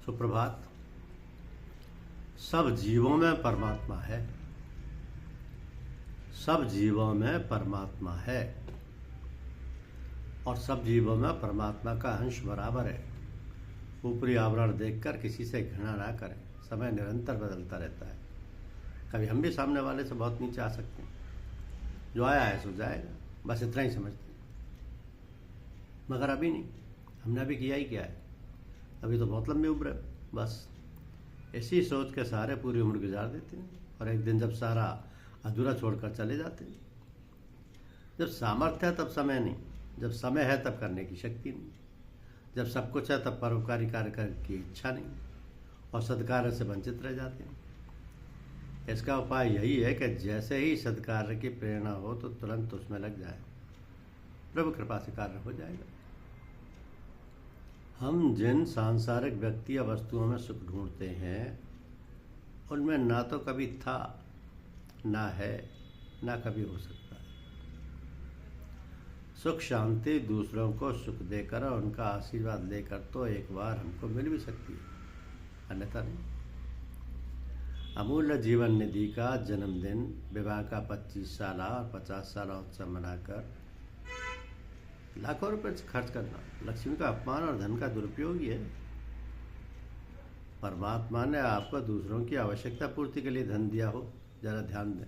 सुप्रभात। सब जीवों में परमात्मा है, सब जीवों में परमात्मा है और सब जीवों में परमात्मा का अंश बराबर है। ऊपरी आवरण देखकर किसी से घृणा ना करें। समय निरंतर बदलता रहता है। कभी हम भी सामने वाले से बहुत नीचे आ सकते हैं। जो आया है सो जाएगा, बस इतना ही समझते हैं। मगर अभी नहीं, हमने अभी किया ही क्या है। अभी तो बहुत लंबी उम्र है। बस इसी सोच के सहारे पूरी उम्र गुजार देते हैं और एक दिन जब सारा अधूरा छोड़कर चले जाते हैं। जब सामर्थ्य है तब समय नहीं, जब समय है तब करने की शक्ति नहीं, जब सब कुछ है तब परोपकारी कार्य करने की इच्छा नहीं और सद्कार्य से वंचित रह जाते हैं। इसका उपाय यही है कि जैसे ही सद्कार्य की प्रेरणा हो तो तुरंत उसमें लग जाए। प्रभु कृपा से कार्य हो जाएगा। हम जिन सांसारिक व्यक्ति या वस्तुओं में सुख ढूंढते हैं उनमें ना तो कभी था, ना है, ना कभी हो सकता है। सुख शांति दूसरों को सुख देकर और उनका आशीर्वाद लेकर तो एक बार हमको मिल भी सकती है, अन्यथा नहीं। अमूल्य जीवन निधि का जन्मदिन, विवाह का 25 साल और 50 साल उत्सव मनाकर लाखों रुपए खर्च करना लक्ष्मी का अपमान और धन का दुरुपयोग ही है। परमात्मा ने आपको दूसरों की आवश्यकता पूर्ति के लिए धन दिया हो, जरा ध्यान दें।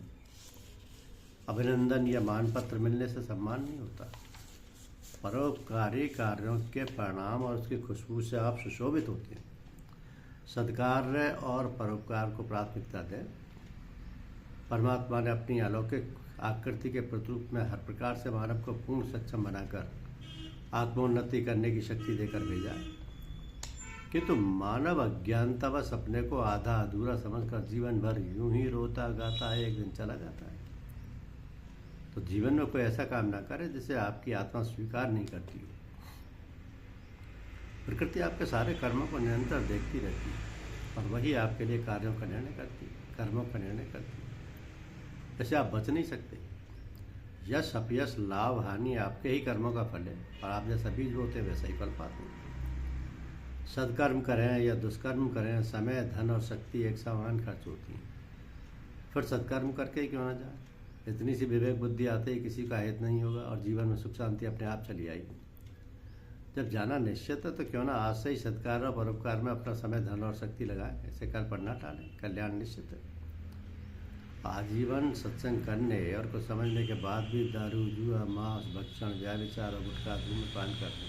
अभिनंदन या मान पत्र मिलने से सम्मान नहीं होता। परोपकारी कार्यों के परिणाम और उसकी खुशबू से आप सुशोभित होते हैं। सद्कार्य और परोपकार को प्राथमिकता दें। परमात्मा ने अपनी अलौकिक आकृति के प्रतिरूप में हर प्रकार से मानव को पूर्ण सक्षम बनाकर आत्मोन्नति करने की शक्ति देकर भेजा है, किंतु मानव अज्ञानतावश अपने को आधा अधूरा समझकर जीवन भर यूं ही रोता गाता है, एक दिन चला जाता है। तो जीवन में कोई ऐसा काम ना करे जिसे आपकी आत्मा स्वीकार नहीं करती हो। प्रकृति आपके सारे कर्मों को निरंतर देखती रहती है और वही आपके लिए कार्यों का निर्णय करती है, कर्मों का निर्णय करती है। जैसे आप बच नहीं सकते। यश अपयश लाभ हानि आपके ही कर्मों का फल है और आप जैसा बीज बोते वैसा ही फल पाते हैं। सद्कर्म करें या दुष्कर्म करें, समय धन और शक्ति एक समान खर्च होती हैं। फिर सद्कर्म करके ही क्यों ना जाए। इतनी सी विवेक बुद्धि आते ही किसी का हित नहीं होगा और जीवन में सुख शांति अपने आप चली आएगी। जब जाना निश्चित है तो क्यों ना आज से ही सत्कार और परोपकार में अपना समय धन और शक्ति लगाएं। ऐसे कल पर न टालें, कल्याण निश्चित है। आजीवन सत्संग करने और कुछ समझने के बाद भी दारू जुआ मांस भक्षण व्याभिचार और गुटखा धूम्रपान करने,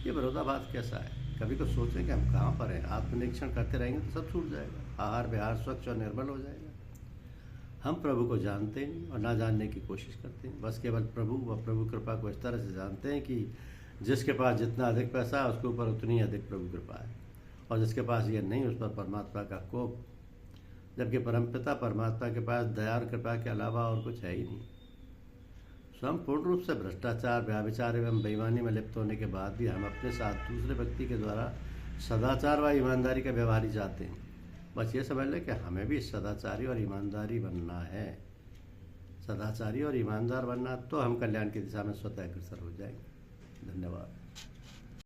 ये विरोधाभास कैसा है। कभी तो सोचें कि हम कहाँ पर हैं। आत्मनिरीक्षण करते रहेंगे तो सब छूट जाएगा। आहार विहार स्वच्छ और निर्मल हो जाएगा। हम प्रभु को जानते नहीं और ना जानने की कोशिश करते हैं। बस केवल प्रभु व प्रभु कृपा को इस तरह से जानते हैं कि जिसके पास जितना अधिक पैसा है उसके ऊपर उतनी अधिक प्रभु कृपा है और जिसके पास ये नहीं उस पर परमात्मा का कोप। जबकि परमपिता परमात्मा के पास दया और कृपा के अलावा और कुछ है ही नहीं। स्वयं पूर्ण रूप से भ्रष्टाचार व्याभिचार एवं बेईमानी में लिप्त होने के बाद भी हम अपने साथ दूसरे व्यक्ति के द्वारा सदाचार व ईमानदारी का व्यवहार ही चाहते हैं। बस ये समझ लें कि हमें भी सदाचारी और ईमानदारी बनना है। सदाचारी और ईमानदार बनना तो हम कल्याण की दिशा में स्वतः अग्रसर हो जाएंगे। धन्यवाद।